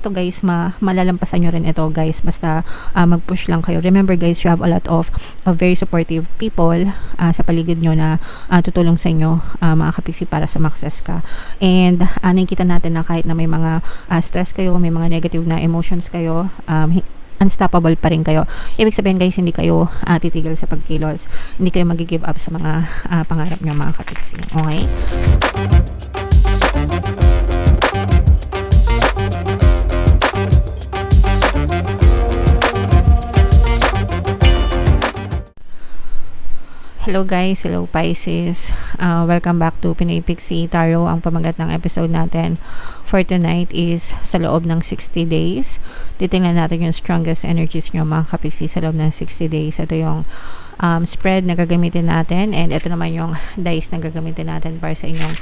ito guys, malalampasan nyo rin ito guys, basta mag-push lang kayo. Remember guys, you have a lot of very supportive people sa paligid nyo na tutulong sa inyo mga kapiksi para sumakses ka. And nakikita natin na kahit na may mga stress kayo, may mga negative na emotions kayo, unstoppable pa rin kayo. Ibig sabihin guys, hindi kayo titigil sa pagkilos, hindi kayo mag-give up sa mga pangarap nyo mga kapiksi. Okay? Hello guys, hello Pisces. Welcome back to Pinoy Pixie Tarot. Ang pamagat ng episode natin for tonight is sa loob ng 60 days. Titingnan natin yung strongest energies nyo mga kapiksi sa loob ng 60 days. Ito yung spread na gagamitin natin, and ito naman yung dice na gagamitin natin para sa inyong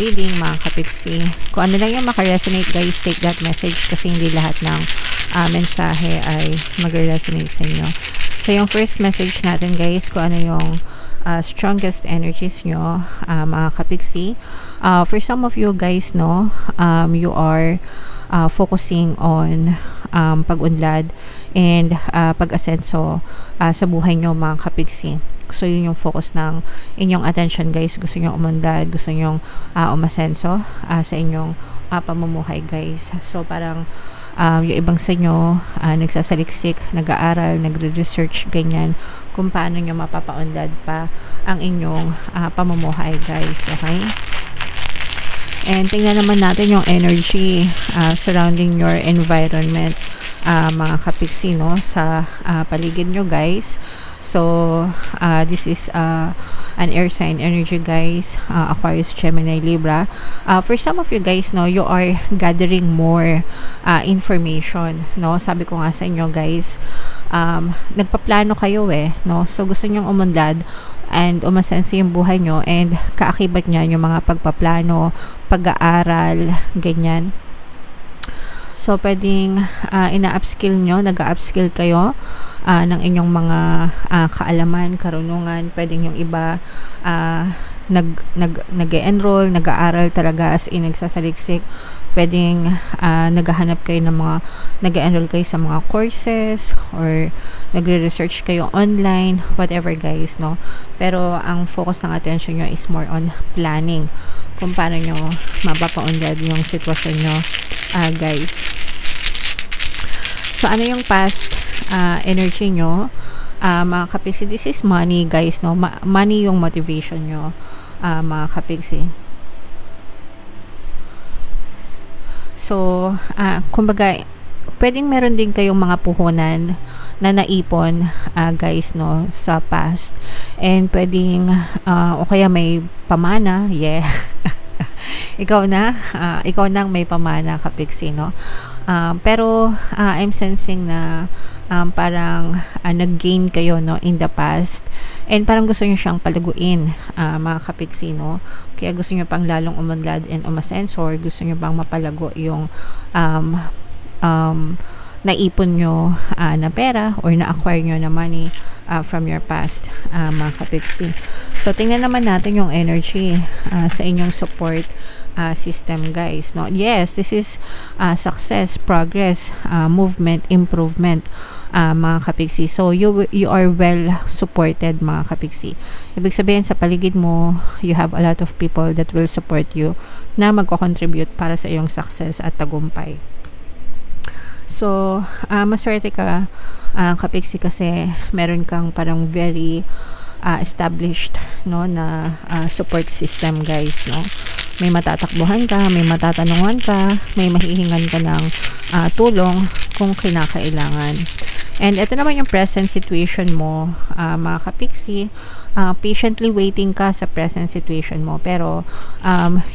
reading mga kapiksi. Kung ano lang yung makaresonate guys, take that message kasi hindi lahat ng mensahe ay mag-resonate sa inyo. So, yung first message natin guys, kung ano yung strongest energies nyo, mga kapiksi. For some of you guys, no, you are focusing on pag-unlad and pag-asenso sa buhay nyo mga kapiksi. So, yun yung focus ng inyong attention guys. Gusto nyo umunlad, gusto nyo umasenso sa inyong pamumuhay guys. So, parang yung ibang sa inyo nagsasaliksik, nag-aaral, nagre-research ganyan kung paano nyo mapapaunlad pa ang inyong pamumuhay guys. Okay? And tingnan naman natin yung energy surrounding your environment mga kapiksi, no, sa paligid nyo guys. So, this is an air sign energy guys, Aquarius, Gemini, Libra. For some of you guys, no, you are gathering more information, no. Sabi ko nga sa inyo guys, nagpaplano kayo no. So, gusto nyong umunlad and umasensi yung buhay nyo, and kaakibat niya yung mga pagpaplano, pag-aaral, ganyan. So, pwedeng ina-upskill nyo, nag-upskill kayo ng inyong mga kaalaman, karunungan. Pwedeng yung iba nag-enroll, nag-aaral talaga as in nagsasaliksik. Pwedeng naghahanap kayo ng mga, nag-enroll kayo sa mga courses or nagre-research kayo online, whatever guys, no. Pero ang focus ng attention nyo is more on planning kung paano nyo mapapaunlad yung sitwasyon nyo guys. So, ano yung past energy nyo mga kapiksi? This is money guys, no. Money yung motivation nyo mga kapiksi. So, kumbaga, pwedeng meron din kayong mga puhunan na naipon guys, no, sa past, and pwedeng o kaya may pamana, ikaw na ang may pamana kapiksi, no. Pero I'm sensing na parang nag-gain kayo, no, in the past, and parang gusto nyo siyang palaguin mga kapiksi, no. Kaya gusto nyo pang lalong umunlad and umasenso, or gusto nyo pang mapalago yung naipon nyo na pera or na-acquire nyo na money from your past mga kapiksi. So, tingnan naman natin yung energy sa inyong support system guys, no. Yes, this is success, progress, movement, improvement mga kapiksi. So, you are well supported mga kapiksi. Ibig sabihin sa paligid mo, you have a lot of people that will support you na magko-contribute para sa iyong success at tagumpay. So, maswerte ka kapiksi kasi meron kang parang very established, no, na support system guys, no. May matatakbuhan ka, may matatanungan ka, may mahihingan ka ng tulong kung kinakailangan. And ito naman yung present situation mo mga kapiksi. Patiently waiting ka sa present situation mo, pero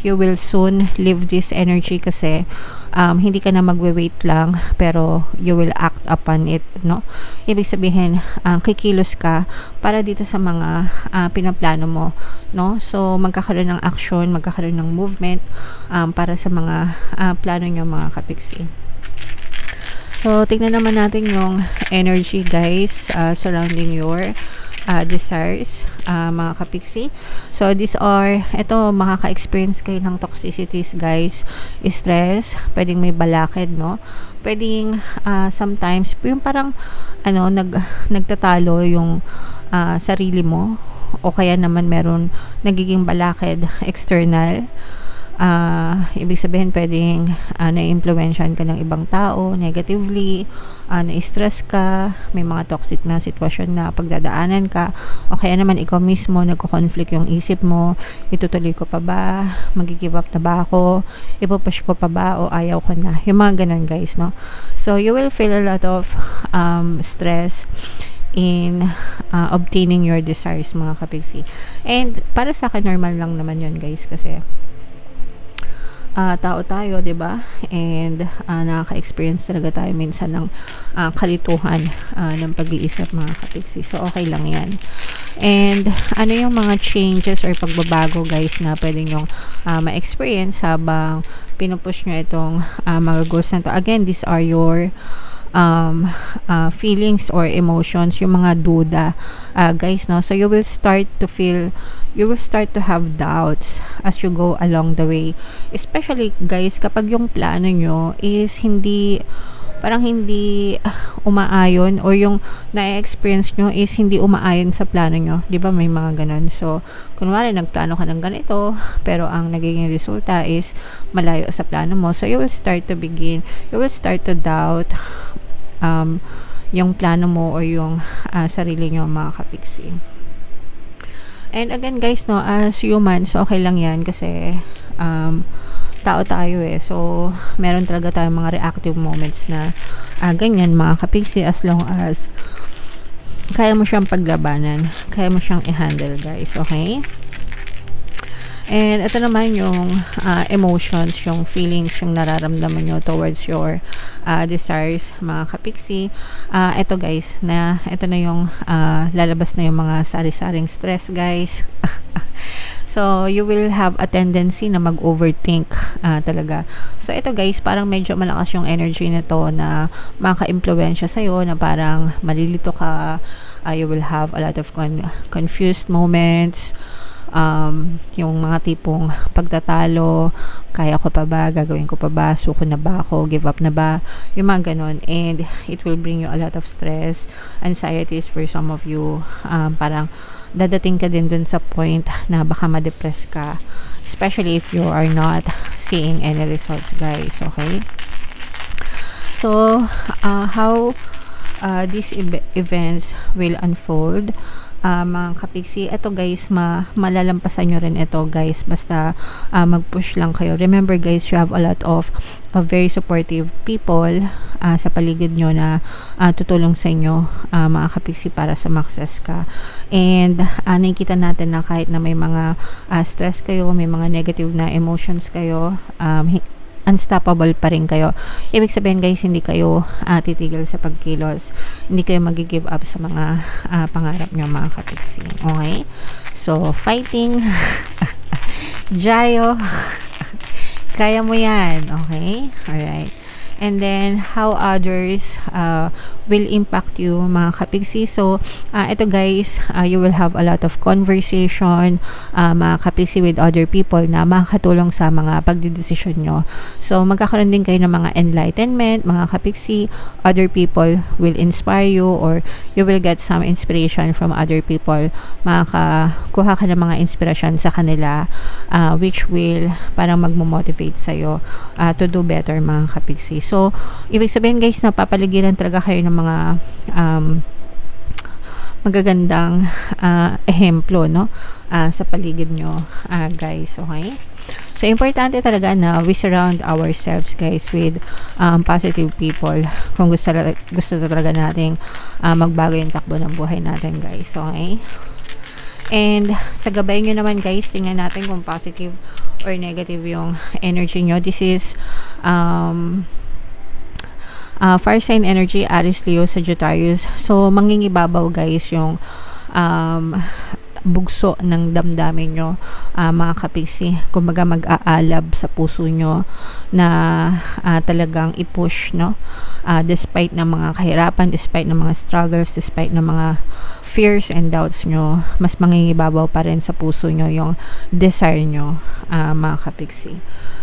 you will soon leave this energy kasi hindi ka na magwe-wait lang, pero you will act upon it, no. Ibig sabihin kikilos ka para dito sa mga pinaplano mo, no. So magkakaroon ng action, magkakaroon ng movement para sa mga plano nyo mga kapiksi. So tingnan naman natin yung energy guys surrounding your desires, mga kapiksi. So these are, ito, makaka-experience kayo ng toxicities guys, stress, pwedeng may balakid, no, pwedeng sometimes yung parang nagtatalo yung sarili mo, o kaya naman meron nagiging balakid external. Ibig sabihin pwedeng na-influensyan ka ng ibang tao negatively, na-stress ka, may mga toxic na sitwasyon na pagdadaanan ka, o kaya naman ikaw mismo nagko-conflict yung isip mo, itutuloy ko pa ba, mag-give up na ba ako, ipupush ko pa ba, o ayaw ko na, yung mga ganun guys, no. So you will feel a lot of stress in obtaining your desires, mga kapiksi. And para sa akin normal lang naman yun guys, kasi tao tayo, 'di ba? And nakaka-experience talaga tayo minsan ng kalituhan ng pag-iisip, mga kapiksi. So okay lang 'yan. And ano yung mga changes or pagbabago guys na pwedeng yung ma-experience habang pinupush nyo itong mga goals na to. Again, these are your feelings or emotions, yung mga duda guys, no. So you will start to have doubts as you go along the way, especially guys kapag yung plano nyo is parang hindi umaayon, or yung na-experience nyo is hindi umaayon sa plano nyo, di ba, may mga ganun. So kunwari nagplano ka ng ganito pero ang nagiging resulta is malayo sa plano mo, so you will start to doubt yung plano mo or yung sarili nyo, mga kapiksi. And again guys, no, as humans, okay lang yan kasi tao tayo so meron talaga tayong mga reactive moments na ganyan, mga kapiksi, as long as kaya mo siyang paglabanan, kaya mo siyang i-handle guys, okay? And ito naman yung emotions, yung feelings, yung nararamdaman nyo towards your desires, mga kapiksi. Ito guys, ito na yung lalabas na yung mga sari-saring stress guys. So you will have a tendency na mag-overthink talaga. So ito guys, parang medyo malakas yung energy nito na maka-impluwensya sa'yo, na parang malilito ka, you will have a lot of confused moments, yung mga tipong pagtatalo, kaya ko pa ba, gagawin ko pa ba, suko na ba ako, give up na ba, yung mga ganon. And it will bring you a lot of stress, anxieties for some of you. Parang dadating ka din dun sa point na baka ma-depress ka, especially if you are not seeing any results guys, okay? So how these events will unfold, mga kapiksi, ito guys, malalampasan nyo rin ito guys, basta mag-push lang kayo. Remember guys, you have a lot of very supportive people sa paligid nyo na tutulong sa inyo, mga kapiksi, para sumakses ka. And nakikita natin na kahit na may mga stress kayo, may mga negative na emotions kayo, unstoppable pa rin kayo. Ibig sabihin guys, hindi kayo titigil sa pagkilos, hindi kayo mag-give up sa mga pangarap nyo, mga kapiksi, okay? So fighting Jayo kaya mo yan, okay? Alright. And then how others will impact you, mga kapiksi. So ito guys, you will have a lot of conversation, mga kapiksi, with other people na makakatulong sa mga pagdidesisyon nyo. So magkakaroon din kayo ng mga enlightenment, mga kapiksi. Other people will inspire you, or you will get some inspiration from other people. Makakakuha ka ng mga inspiration sa kanila, which will parang magmo-motivate sa'yo to do better, mga kapiksi. So, ibig sabihin guys, napapaligiran talaga kayo ng mga magagandang ehemplo, no, sa paligid nyo, guys, okay? So, importante talaga na we surround ourselves guys with positive people kung gusto talaga nating magbago yung takbo ng buhay natin guys, okay? And sa gabay nyo naman guys, tingnan natin kung positive or negative yung energy nyo. This is fire sign energy, Aries, Leo, Sagittarius. So mangingibabaw guys yung bugso ng damdamin nyo, mga kapiksi. Kumbaga mag-aalab sa puso nyo na talagang i-push, no? Despite ng mga kahirapan, despite ng mga struggles, despite ng mga fears and doubts nyo, mas mangingibabaw pa rin sa puso nyo yung desire nyo, mga kapiksi.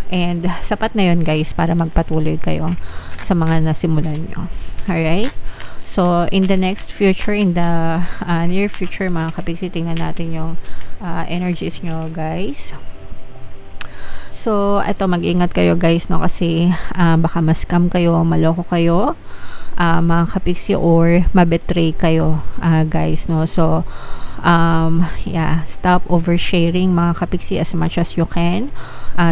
And sapat na yun guys para magpatuloy kayo sa mga nasimulan nyo. Alright? So, in the next future, in the near future mga kapiksi, tingnan natin yung energies nyo guys. So, ito, mag-ingat kayo guys, no? Kasi baka ma-scam kayo, maloko kayo, mga kapiksi, or mabetray kayo, guys, no? So, yeah, stop oversharing mga kapiksi as much as you can.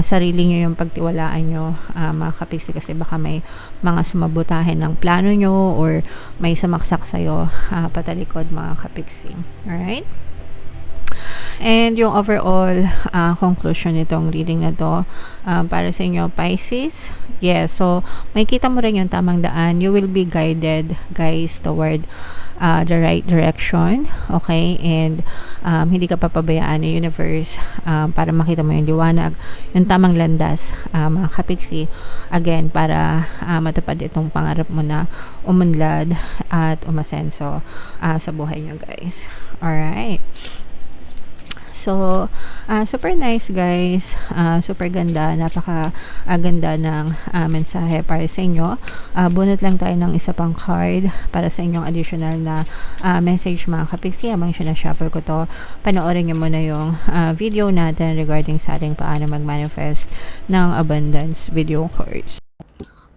Sarili nyo yung pagtiwalaan nyo, mga kapiksi, kasi baka may mga sumabotahin ng plano nyo or may sumaksak sa'yo patalikod mga kapiksi. Alright? And yung overall conclusion nitong reading na to para sa inyo Pisces, yes, so may kita mo rin yung tamang daan. You will be guided guys toward the right direction, okay? And hindi ka papabayaan ng universe para makita mo yung liwanag, yung tamang landas, mga kapiksi, again, para matupad itong pangarap mo na umunlad at umasenso sa buhay nyo guys. Alright. So, super nice guys, super ganda, napaka-ganda ng mensahe para sa inyo. Bunot lang tayo ng isa pang card para sa inyong additional na message mga kapiksi. Habang sinashuffle ko to, panoorin nyo muna yung video natin regarding sa ating paano mag-manifest ng abundance video course.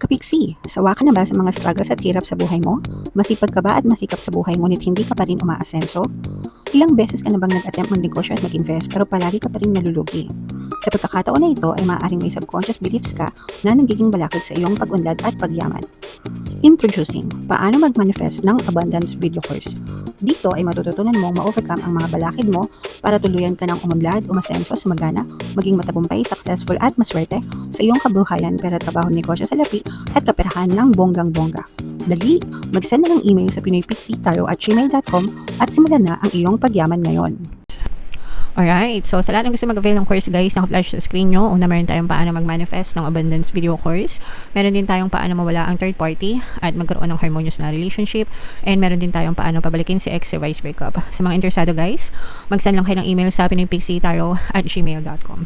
Kapiksi, sawa ka na ba sa mga struggles at hirap sa buhay mo? Masipag ka ba at masikap sa buhay ngunit hindi ka pa rin umaasenso? Ilang beses ka na bang nag-attempt magnegosyo at mag-invest pero palagi ka pa rin nalulugi? Sa pagkakataon na ito ay maaaring may subconscious beliefs ka na nagiging balakid sa iyong pag-unlad at pagyaman. Introducing, paano mag-manifest ng abundance video course. Dito ay matututunan mong ma-overcome ang mga balakid mo para tuluyan ka ng umunlad, umasenso, sumagana, maging matagumpay, successful at maswerte sa iyong kabuhayan, pera, trabaho, negosyo sa lapi at kaperahan ng bonggang-bongga. Dali, mag-send na ng email sa pinoypixie@gmail.com at simulan na ang iyong pagyaman ngayon. Alright, so sa lahat ng gusto mag-avail ng course guys, naka-flash sa screen nyo. Una, meron tayong paano mag-manifest ng abundance video course. Meron din tayong paano mawala ang third party at magkaroon ng harmonious na relationship. And meron din tayong paano pabalikin si ex, reverse breakup. Sa mga interesado guys, mag-send lang kayo ng email sa pinoypixie@gmail.com.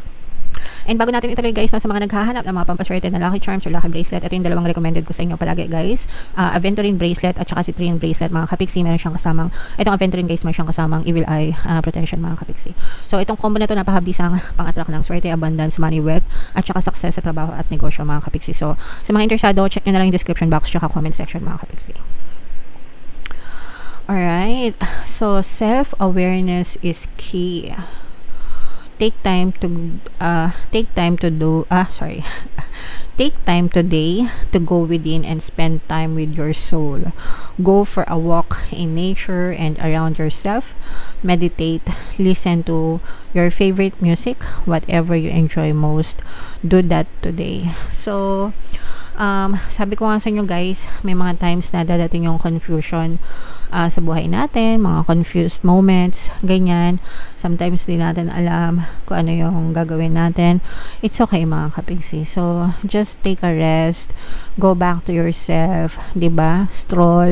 And bago natin ituloy guys, no, sa mga naghahanap ng mga pampaswerte na lucky charms or lucky bracelet, ito yung dalawang recommended ko sa inyo palagi guys. Aventurine bracelet at saka citrine bracelet mga kapiksi. Meron siyang kasamang, itong Aventurine guys, meron siyang kasamang evil eye protection mga kapiksi. So itong combo na ito napakabisang pang-attract ng swerte, abundance, money, wealth at saka success sa trabaho at negosyo mga kapiksi. So sa mga interesado, check nyo na lang yung description box at comment section mga kapiksi. Alright, so self-awareness is key. Take time today to go within and spend time with your soul. Go for a walk in nature and around yourself. Meditate, listen to your favorite music, whatever you enjoy most. Do that today. So, sabi ko nga sa inyo guys, may mga times na dadating yung confusion sa buhay natin, mga confused moments, ganyan. Sometimes di natin alam kung ano yung gagawin natin. It's okay mga kapiksi. So, just take a rest. Go back to yourself. Diba?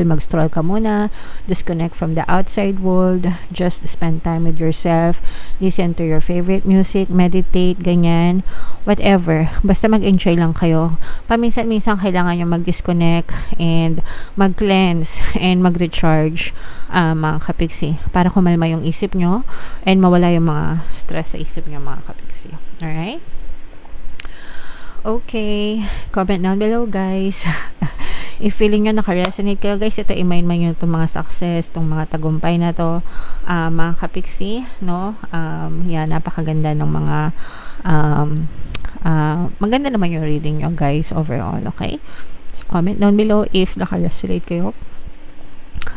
Mag-stroll ka muna. Disconnect from the outside world. Just spend time with yourself. Listen to your favorite music. Meditate, ganyan. Whatever. Basta mag-enjoy lang kayo. Paminsan-minsan kailangan nyo mag-disconnect and mag-cleanse and mag-recharge mga kapiksi. Para kumalma yung isip nyo and mawala yung mga stress sa isip nyo mga kapiksi. Alright? Okay. Comment down below guys. If feeling nyo naka-resonate kayo guys, ito i-mind nyo itong mga success, itong mga tagumpay na to mga kapiksi, no? Yan, napakaganda ng mga maganda naman yung reading nyo guys overall, okay? So comment down below if naka-resonate kayo.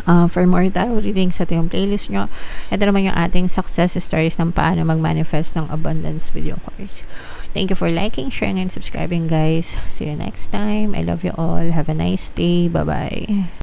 For more tarot readings, ito yung playlist nyo. Ito naman yung ating success stories ng paano mag-manifest ng abundance video course. Thank you for liking, sharing, and subscribing guys. See you next time. I love you all. Have a nice day. Bye-bye.